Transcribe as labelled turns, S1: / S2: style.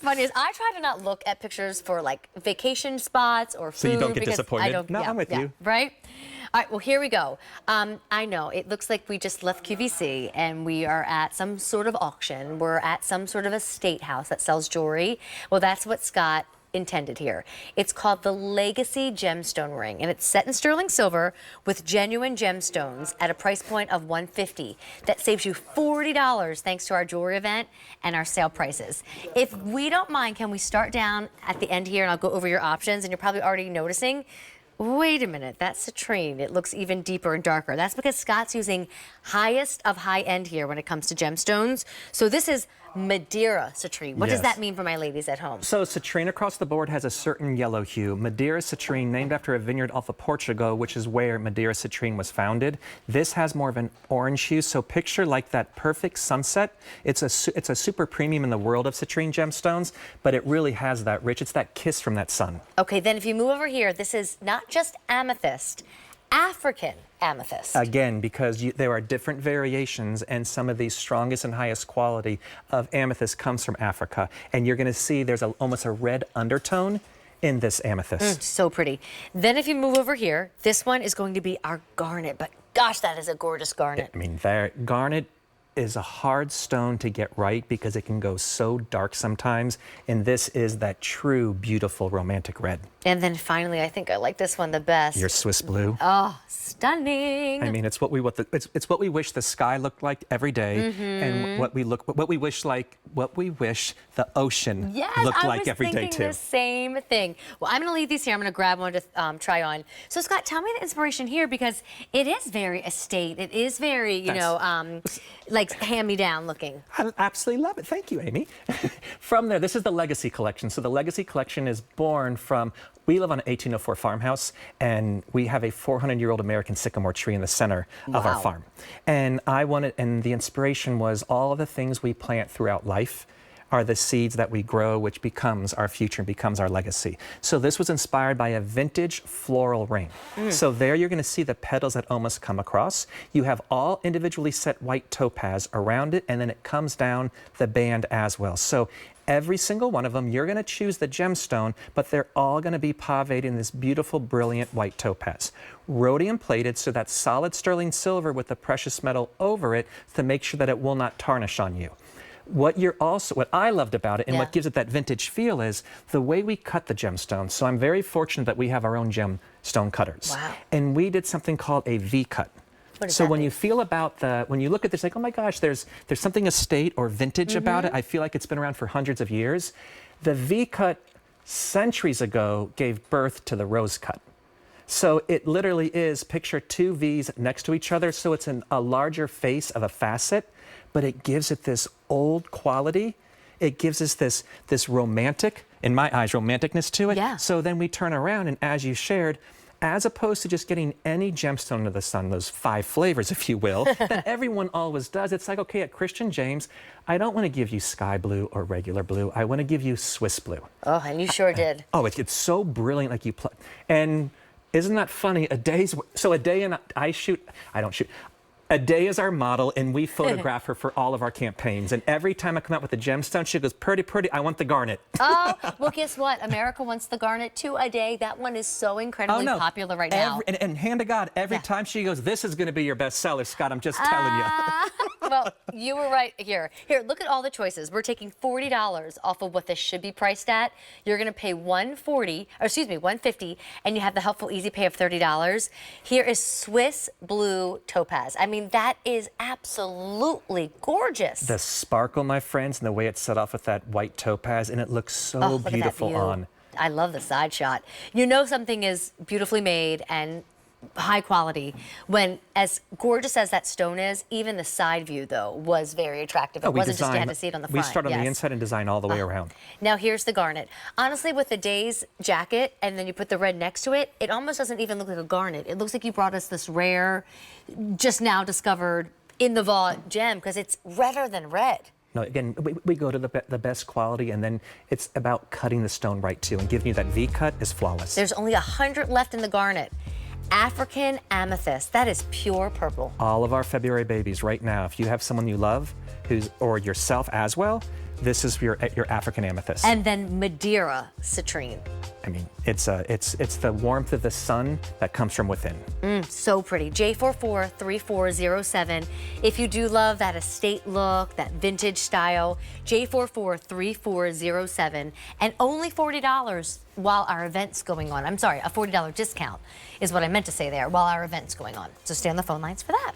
S1: funny is I try to not look at pictures for like vacation spots or food.
S2: So you don't get
S1: because
S2: disappointed?
S1: I don't,
S2: No, I'm with you.
S1: Right? All right, well, here we go. I know, it looks like we just left QVC and we are at some sort of auction. We're at some sort of estate house that sells jewelry. Well, that's what Scott intended here. It's called the Legacy Gemstone Ring, and it's set in sterling silver with genuine gemstones at a price point of $150. That saves you $40 thanks to our jewelry event and our sale prices. If we don't mind, can we start down at the end here and I'll go over your options, and you're probably already noticing, wait a minute, that citrine, it looks even deeper and darker. That's because Scott's using highest of high end here when it comes to gemstones. So this is Madeira citrine. What does that mean for my ladies at home?
S2: So citrine across the board has a certain yellow hue. Madeira citrine, named after a vineyard off of Portugal, which is where Madeira citrine was founded. This has more of an orange hue, so picture like that perfect sunset. It's a super premium in the world of citrine gemstones, but it really has that rich, it's that kiss from that sun.
S1: Okay, then if you move over here, this is not just amethyst, African amethyst.
S2: Again, because there are different variations, and some of these strongest and highest quality of amethyst comes from Africa. And you're going to see there's almost a red undertone in this amethyst.
S1: So pretty. Then if you move over here, this one is going to be our garnet. But gosh, that is a gorgeous garnet.
S2: I mean, garnet is a hard stone to get right because it can go so dark sometimes, and this is that true, beautiful, romantic red.
S1: And then finally, I think I like this one the best.
S2: Your Swiss blue.
S1: Oh, stunning.
S2: I mean, it's what we wish the sky looked like every day, and what we wish the ocean looked like every day too.
S1: Yes, I was thinking the same thing. Well, I'm going to leave these here. I'm going to grab one to try on. So, Scott, tell me the inspiration here, because it is very estate. It is very, you know, like hand-me-down looking.
S2: I absolutely love it. Thank you, Amy. From there, this is the Legacy Collection. So the Legacy Collection is born from, we live on an 1804 farmhouse, and we have a 400-year-old American sycamore tree in the center of our farm. And and the inspiration was all of the things we plant throughout life are the seeds that we grow, which becomes our future and becomes our legacy. So this was inspired by a vintage floral ring. So there you're going to see the petals that almost come across. You have all individually set white topaz around it, and then it comes down the band as well. So every single one of them, you're going to choose the gemstone, but they're all going to be paved in this beautiful, brilliant white topaz. Rhodium plated, so that's solid sterling silver with the precious metal over it to make sure that it will not tarnish on you. What I loved about it and what gives it that vintage feel is the way we cut the gemstone. So I'm very fortunate that we have our own gemstone cutters.
S1: Wow.
S2: And we did something called a V-cut. So when you feel about when you look at this, like, oh my gosh, there's something estate or vintage about it. I feel like it's been around for hundreds of years. The V-cut centuries ago gave birth to the rose cut. So it literally is, picture two V's next to each other. So it's a larger face of a facet, but it gives it this old quality. It gives us this romantic, in my eyes, romanticness to it.
S1: Yeah.
S2: So then we turn around, and as you shared, as opposed to just getting any gemstone under the sun, those 5 flavors, if you will, that everyone always does, it's like, okay, at Christian James, I don't want to give you sky blue or regular blue. I want to give you Swiss blue.
S1: Oh, and you sure did.
S2: Oh, it's so brilliant, like you and isn't that funny? A day and I don't shoot. Adae is our model, and we photograph her for all of our campaigns. And every time I come out with a gemstone, she goes, pretty, I want the garnet.
S1: Oh, well, guess what? America wants the garnet too, Adae. That one is so incredibly popular right now.
S2: And hand to God, every time she goes, this is going to be your bestseller, Scott. I'm just telling you.
S1: Well, you were right here. Here, look at all the choices. We're taking $40 off of what this should be priced at. You're going to pay $150, and you have the helpful easy pay of $30. Here is Swiss blue topaz. I mean, that is absolutely gorgeous.
S2: The sparkle, my friends, and the way it's set off with that white topaz, and it looks so beautiful on.
S1: I love the side shot. You know something is beautifully made and high quality when, as gorgeous as that stone is, even the side view, though, was very attractive. It wasn't just you had to see it on the front.
S2: We start on the inside and design all the way around.
S1: Now, here's the garnet. Honestly, with the Days jacket and then you put the red next to it, it almost doesn't even look like a garnet. It looks like you brought us this rare, just now discovered in the vault gem, because it's redder than red.
S2: No, again, we go to the best quality, and then it's about cutting the stone right, too, and giving you that V-cut is flawless.
S1: There's only 100 left in the garnet. African amethyst, that is pure purple.
S2: All of our February babies right now, if you have someone you love, or yourself as well, This is your African amethyst.
S1: And then Madeira citrine.
S2: I mean, it's the warmth of the sun that comes from within.
S1: So pretty. J443407. If you do love that estate look, that vintage style, J443407, and only $40 while our event's going on. I'm sorry, a $40 discount is what I meant to say there, while our event's going on. So stay on the phone lines for that.